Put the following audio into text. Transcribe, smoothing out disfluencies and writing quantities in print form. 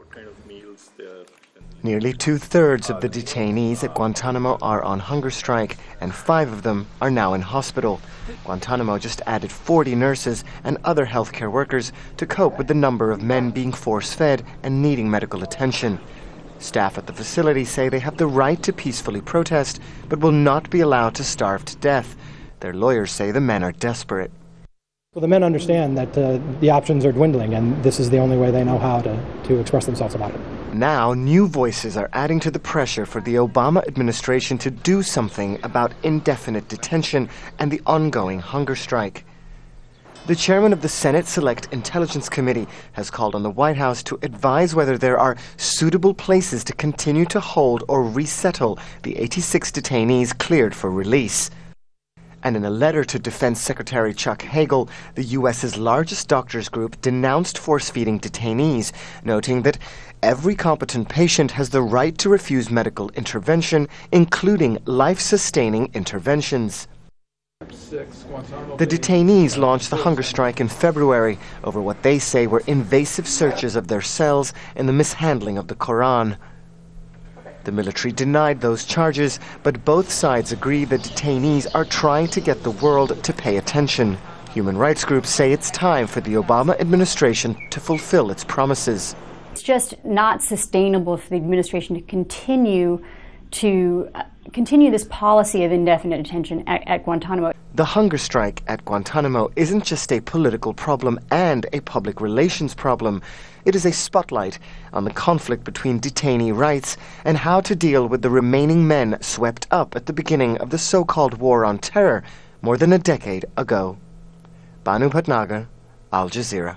what kind of meals they are. Nearly 2/3 of the detainees at Guantanamo are on hunger strike, and 5 of them are now in hospital. Guantanamo just added 40 nurses and other healthcare workers to cope with the number of men being force-fed and needing medical attention. Staff at the facility say they have the right to peacefully protest, but will not be allowed to starve to death. Their lawyers say the men are desperate. Well, the men understand that the options are dwindling, and this is the only way they know how to express themselves about it. Now, new voices are adding to the pressure for the Obama administration to do something about indefinite detention and the ongoing hunger strike. The chairman of the Senate Select Intelligence Committee has called on the White House to advise whether there are suitable places to continue to hold or resettle the 86 detainees cleared for release. And in a letter to Defense Secretary Chuck Hagel, the U.S.'s largest doctors group denounced force-feeding detainees, noting that every competent patient has the right to refuse medical intervention, including life-sustaining interventions. The detainees launched the hunger strike in February over what they say were invasive searches of their cells and the mishandling of the Quran. The military denied those charges, but both sides agree the detainees are trying to get the world to pay attention. Human rights groups say it's time for the Obama administration to fulfill its promises. It's just not sustainable for the administration to continue this policy of indefinite detention at Guantanamo. The hunger strike at Guantanamo isn't just a political problem and a public relations problem. It is a spotlight on the conflict between detainee rights and how to deal with the remaining men swept up at the beginning of the so-called War on Terror more than a decade ago. Banu Bhatnagar, Al Jazeera.